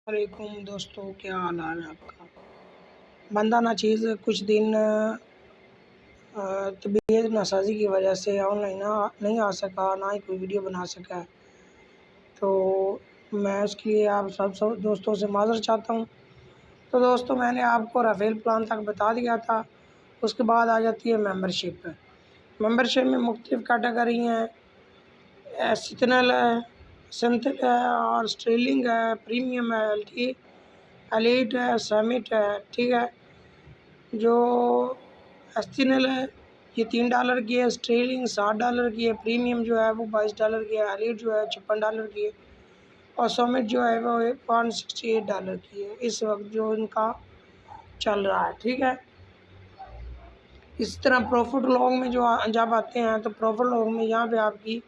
वालेकुम दोस्तों, क्या हाल है आपका। बंदा ना चीज़ कुछ दिन तबीयत नासाजी की वजह से ऑनलाइन नहीं आ सका, ना ही कोई वीडियो बना सका। तो मैं उसके लिए आप सब दोस्तों से माज़रत चाहता हूँ। तो दोस्तों, मैंने आपको राफेल प्लान तक बता दिया था। उसके बाद आ जाती है मेंबरशिप। मेंबरशिप में मुख्तलिफ़ कैटेगरी हैं। सीजनल है, सिंथेटिक है और स्ट्रीलिंग है, प्रीमियम है, एलीट है, समिट है। ठीक है, जो एस्टिनल है ये $3 की है, स्ट्रीलिंग $60 की है, प्रीमियम जो है वो $22 की है, एलीट जो है $56 की है और समिट जो है वो $168 की है इस वक्त जो इनका चल रहा है। ठीक है, इस तरह प्रॉफिट लॉग में जब आते हैं तो प्रॉफिट लॉग में यहाँ पे आपकी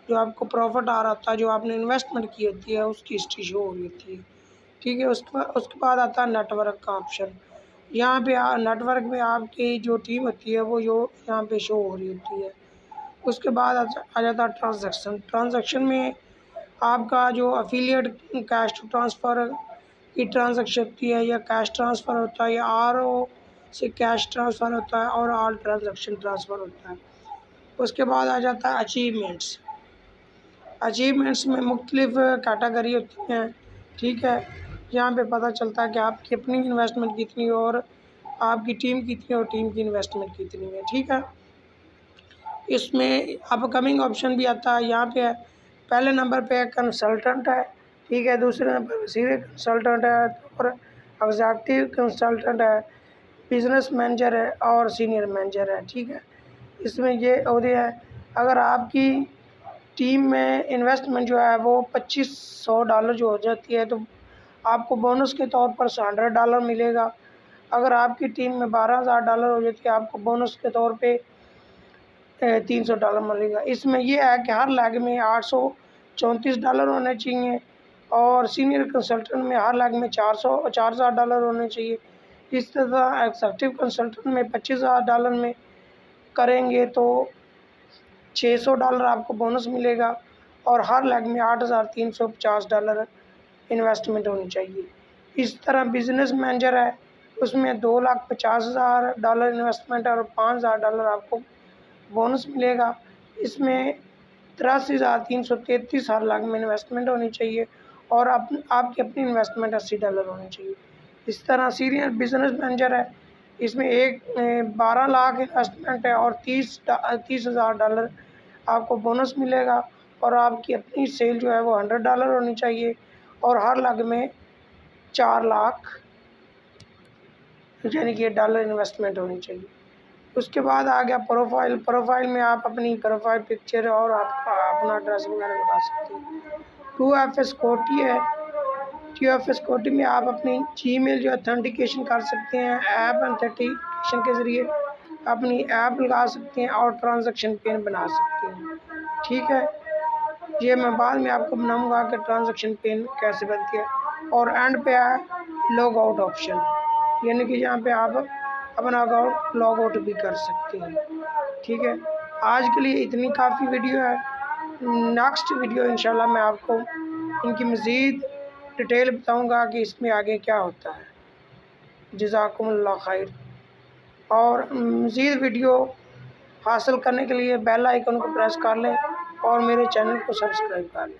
जो आपको प्रॉफिट आ रहा था, जो आपने इन्वेस्टमेंट की होती है उसकी हिस्ट्री शो हो रही होती है। ठीक है, उसके बाद आता है नेटवर्क का ऑप्शन। यहाँ पे नेटवर्क में आपकी जो टीम होती है वो जो यहाँ पे शो हो रही होती है। उसके बाद आ जाता है ट्रांजैक्शन में आपका जो अफिलिएट कैश टू ट्रांसफ़र की ट्रांजैक्शन होती है, या कैश ट्रांसफ़र होता है, या RO से कैश ट्रांसफ़र होता है और ऑल ट्रांजैक्शन ट्रांसफ़र होता है। उसके बाद आ जाता है अचीवमेंट्स में मुख्तलिफ कैटेगरी होती हैं। ठीक है, यहाँ पे पता चलता है कि आपकी अपनी इन्वेस्टमेंट कितनी है और आपकी टीम कितनी है और टीम की इन्वेस्टमेंट कितनी है। ठीक है, इसमें अपकमिंग ऑप्शन भी आता है। यहाँ पे पहले नंबर पे कंसल्टेंट है। ठीक है, दूसरे नंबर पे सीनियर कंसल्टेंट है और एग्जीक्यूटिव कंसल्टेंट है, बिजनेस मैनेजर है और सीनियर मैनेजर है। ठीक है, इसमें ये अहदे है। अगर आपकी टीम में इन्वेस्टमेंट जो है वो $2500 जो हो जाती है तो आपको बोनस के तौर पर $100 मिलेगा। अगर आपकी टीम में $12000 हो जाती है आपको बोनस के तौर पे $300 मिलेगा। इसमें यह है कि हर लेग में $834 होने चाहिए और सीनियर कंसल्टेंट में हर लेग में $4000 होने चाहिए। इस तरह एग्जीक्यूटिव कंसल्टेंट में $25000 में करेंगे तो $600 आपको बोनस मिलेगा और हर लेग में $8350 इन्वेस्टमेंट होनी चाहिए। इस तरह बिजनेस मैनेजर है, उसमें $2,50,000 इन्वेस्टमेंट और $5000 आपको बोनस मिलेगा। इसमें 83,333 हर लाख में इन्वेस्टमेंट होनी चाहिए और आपकी अपनी इन्वेस्टमेंट $80 होनी चाहिए। इस तरह सीनियर बिजनेस मैनेजर है, इसमें 12 लाख इन्वेस्टमेंट है और $30,000 आपको बोनस मिलेगा और आपकी अपनी सेल जो है वो $100 होनी चाहिए और हर लाख में 4 लाख यानी कि $1 इन्वेस्टमेंट होनी चाहिए। उसके बाद आ गया प्रोफाइल में आप अपनी प्रोफाइल पिक्चर और आपका अपना एड्रेस वगैरह लगा सकते हैं। 2FA सिक्योरिटी है, 2FA सिक्योरिटी में आप अपनी जीमेल जो ऑथेंटिकेशन कर सकते हैं, ऐप ऑथेंटिकेशन के ज़रिए अपनी ऐप लगा सकते हैं और ट्रांजैक्शन पिन बना सकते हैं। ठीक है, ये मैं बाद में आपको बनाऊंगा कि ट्रांजैक्शन पिन कैसे बनती है। और एंड पे है लॉग आउट ऑप्शन, यानी कि यहाँ पे आप अपना अकाउंट लॉग आउट भी कर सकते हैं। ठीक है, आज के लिए इतनी काफ़ी वीडियो है। नेक्स्ट वीडियो इंशाल्लाह मैं आपको इनकी मज़ीद डिटेल बताऊंगा कि इसमें आगे क्या होता है। जज़ाकुमुल्लाह खैर। और मज़ीद वीडियो हासिल करने के लिए बेल आइकन को प्रेस कर लें और मेरे चैनल को सब्सक्राइब कर लें।